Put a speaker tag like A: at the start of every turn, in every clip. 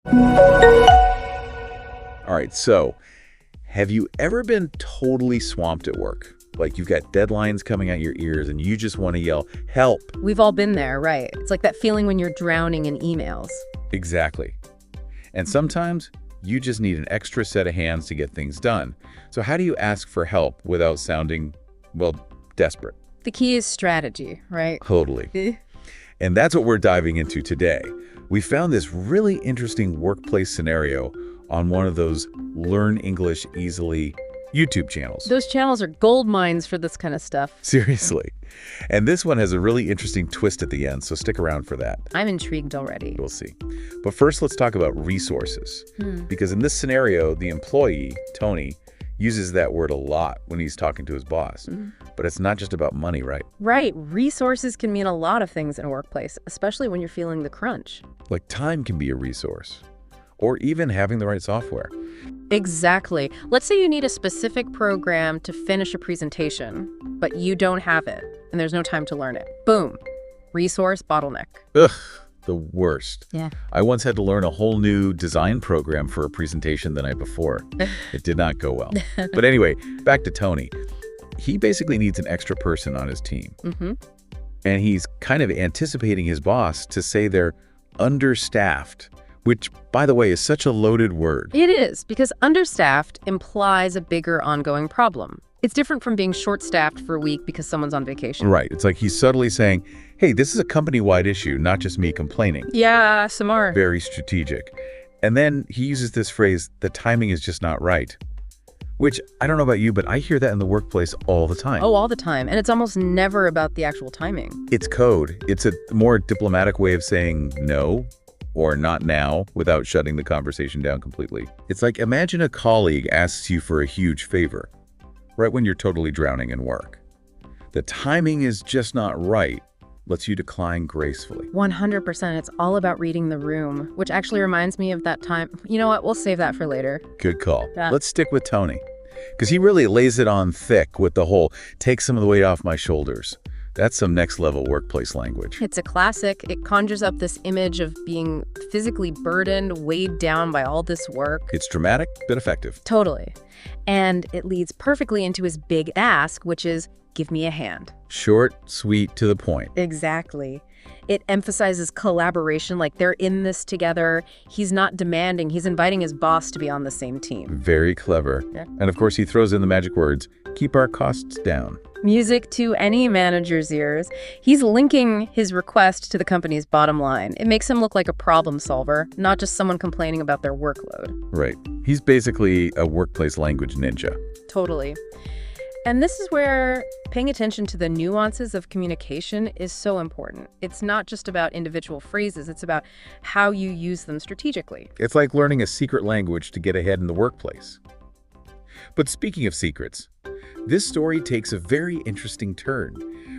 A: All right, so have you ever been totally swamped at work? Like you've got deadlines coming out your ears and you just want to yell, help.
B: We've all been there, right? It's like that feeling when you're drowning in emails.
A: Exactly. And sometimes you just need an extra set of hands to get things done. So how do you ask for help without sounding, well, desperate?
B: The key is strategy, right?
A: Totally. And that's what we're diving into today. We found this really interesting workplace scenario on one of those Learn English Easily YouTube channels.
B: Those channels are gold mines for this kind of stuff.
A: Seriously. And this one has a really interesting twist at the end, so stick around for that.
B: I'm intrigued already.
A: We'll see. But first, let's talk about resources. Because in this scenario, the employee, Tony, uses that word a lot when he's talking to his boss. But it's not just about money, right?
B: Right. Resources can mean a lot of things in a workplace, especially when you're feeling the crunch.
A: Like time can be a resource, or even having the right software.
B: Exactly. Let's say you need a specific program to finish a presentation, but you don't have it, and there's no time to learn it. Boom. Resource bottleneck.
A: Ugh, the worst.
B: Yeah.
A: I once had to learn a whole new design program for a presentation the night before. It did not go well. But anyway, back to Tony. He basically needs an extra person on his team. And he's kind of anticipating his boss to say they're understaffed, which, by the way, is such a loaded word.
B: It is, because understaffed implies a bigger ongoing problem. It's different from being short-staffed for a week because someone's on vacation.
A: Right. It's like he's subtly saying, hey, this is a company-wide issue, not just me complaining.
B: Yeah, smart.
A: Very strategic. And then he uses this phrase, the timing is just not right. Which, I don't know about you, but I hear that in the workplace all the time.
B: Oh, all the time. And it's almost never about the actual timing.
A: It's code. It's a more diplomatic way of saying no or not now without shutting the conversation down completely. It's like, imagine a colleague asks you for a huge favor right when you're totally drowning in work. The timing is just not right lets you decline gracefully.
B: 100%. It's all about reading the room, which actually reminds me of that time. You know what? We'll save that for later.
A: Good call.
B: Yeah.
A: Let's stick with Tony, because he really lays it on thick with the whole, take some of the weight off my shoulders. That's some next level workplace language.
B: It's a classic. It conjures up this image of being physically burdened, weighed down by all this work.
A: It's dramatic, but effective.
B: Totally. And it leads perfectly into his big ask, which is, give me a hand.
A: Short, sweet, to the point.
B: Exactly. It emphasizes collaboration, like they're in this together. He's not demanding, he's inviting his boss to be on the same team.
A: Very clever.
B: Yeah.
A: And of course, he throws in the magic words, keep our costs down.
B: Music to any manager's ears. He's linking his request to the company's bottom line. It makes him look like a problem solver, not just someone complaining about their workload.
A: Right. He's basically a workplace language ninja.
B: Totally. And this is where paying attention to the nuances of communication is so important. It's not just about individual phrases, it's about how you use them strategically.
A: It's like learning a secret language to get ahead in the workplace. But speaking of secrets, this story takes a very interesting turn.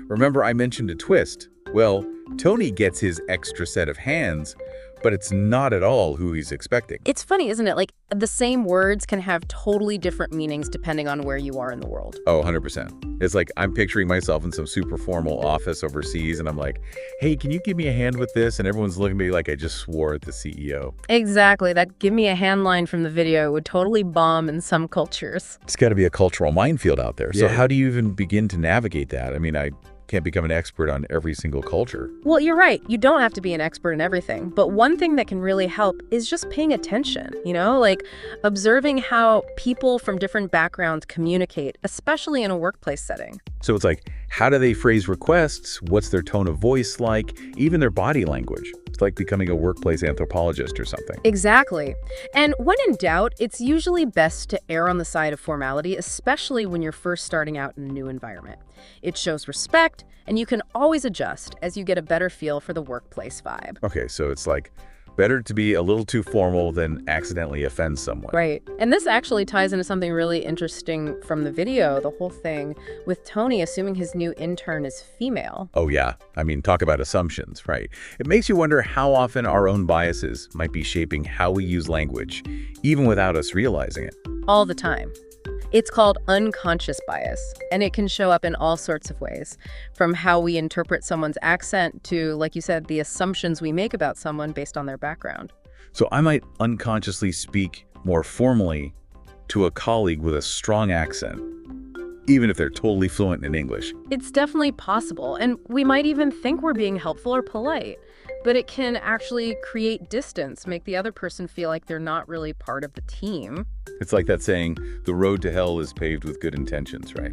A: Remember, I mentioned a twist. Well, Tony gets his extra set of hands, but it's not at all who he's expecting.
B: It's funny, isn't it? Like, the same words can have totally different meanings depending on where you are in the world.
A: Oh, 100%. It's like I'm picturing myself in some super formal office overseas, and I'm like, hey, can you give me a hand with this? And everyone's looking at me like I just swore at the CEO.
B: Exactly. That give me a hand line from the video would totally bomb in some cultures.
A: It's got to be a cultural minefield out there. So
B: Yeah.
A: how do you even begin to navigate that? I mean, I can't become an expert on every single culture.
B: Well, you're right. You don't have to be an expert in everything. But one thing that can really help is just paying attention, like observing how people from different backgrounds communicate, especially in a workplace setting.
A: So it's like, how do they phrase requests? What's their tone of voice like? Even their body language. It's like becoming a workplace anthropologist or something.
B: Exactly. And when in doubt, it's usually best to err on the side of formality, especially when you're first starting out in a new environment. It shows respect, and you can always adjust as you get a better feel for the workplace vibe.
A: Okay, so it's like better to be a little too formal than accidentally offend someone.
B: Right. And this actually ties into something really interesting from the video, the whole thing with Tony assuming his new intern is female.
A: Oh yeah, I mean, talk about assumptions, right? It makes you wonder how often our own biases might be shaping how we use language, even without us realizing it.
B: All the time. It's called unconscious bias, and it can show up in all sorts of ways, from how we interpret someone's accent to, like you said, the assumptions we make about someone based on their background.
A: So I might unconsciously speak more formally to a colleague with a strong accent, even if they're totally fluent in English.
B: It's definitely possible, and we might even think we're being helpful or polite, but it can actually create distance, make the other person feel like they're not really part of the team.
A: It's like that saying, the road to hell is paved with good intentions, right?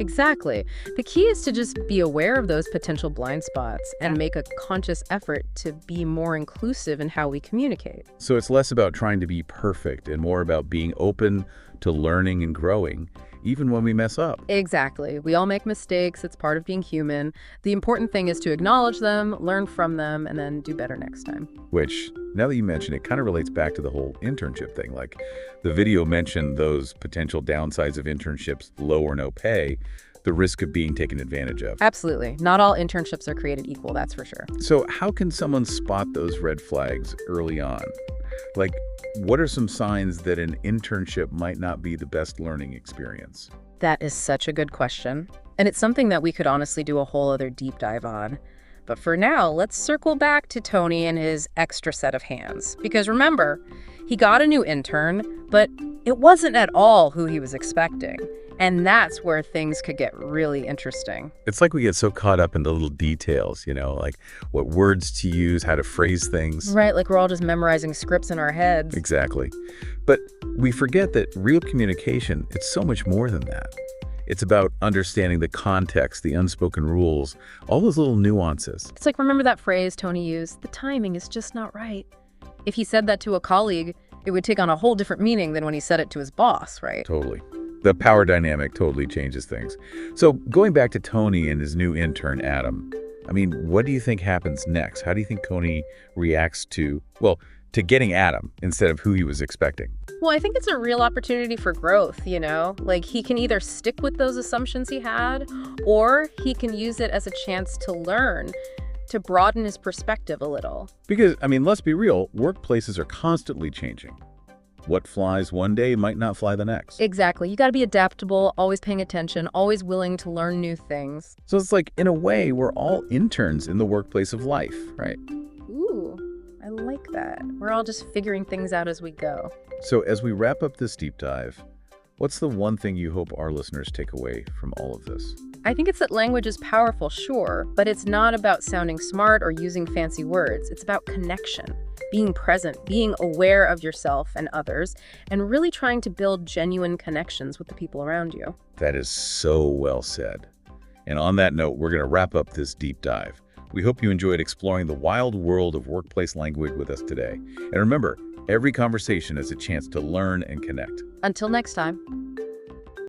B: Exactly. The key is to just be aware of those potential blind spots and make a conscious effort to be more inclusive in how we communicate.
A: So it's less about trying to be perfect and more about being open to learning and growing, even when we mess up.
B: Exactly. We all make mistakes. It's part of being human. The important thing is to acknowledge them, learn from them, and then do better next time.
A: Which, now that you mention it, kind of relates back to the whole internship thing. Like, the video mentioned those potential downsides of internships, low or no pay, the risk of being taken advantage of.
B: Absolutely. Not all internships are created equal, that's for sure.
A: So how can someone spot those red flags early on? Like, what are some signs that an internship might not be the best learning experience?
B: That is such a good question. And it's something that we could honestly do a whole other deep dive on. But for now, let's circle back to Tony and his extra set of hands. Because remember, he got a new intern, but it wasn't at all who he was expecting. And that's where things could get really interesting.
A: It's like we get so caught up in the little details, like what words to use, how to phrase things.
B: Right, like we're all just memorizing scripts in our heads.
A: Exactly. But we forget that real communication, it's so much more than that. It's about understanding the context, the unspoken rules, all those little nuances.
B: It's like, remember that phrase Tony used, the timing is just not right. If he said that to a colleague, it would take on a whole different meaning than when he said it to his boss, right?
A: Totally. The power dynamic totally changes things. So going back to Tony and his new intern, Adam, what do you think happens next? How do you think Tony reacts to getting Adam instead of who he was expecting?
B: Well, I think it's a real opportunity for growth, Like, he can either stick with those assumptions he had, or he can use it as a chance to learn, to broaden his perspective a little.
A: Because, let's be real, workplaces are constantly changing. What flies one day might not fly the next.
B: Exactly. You got to be adaptable, always paying attention, always willing to learn new things.
A: So it's like, in a way, we're all interns in the workplace of life, right?
B: Ooh, I like that. We're all just figuring things out as we go.
A: So as we wrap up this deep dive, what's the one thing you hope our listeners take away from all of this?
B: I think it's that language is powerful, sure, but it's not about sounding smart or using fancy words. It's about connection, being present, being aware of yourself and others, and really trying to build genuine connections with the people around you.
A: That is so well said. And on that note, we're going to wrap up this deep dive. We hope you enjoyed exploring the wild world of workplace language with us today. And remember, every conversation is a chance to learn and connect.
B: Until next time.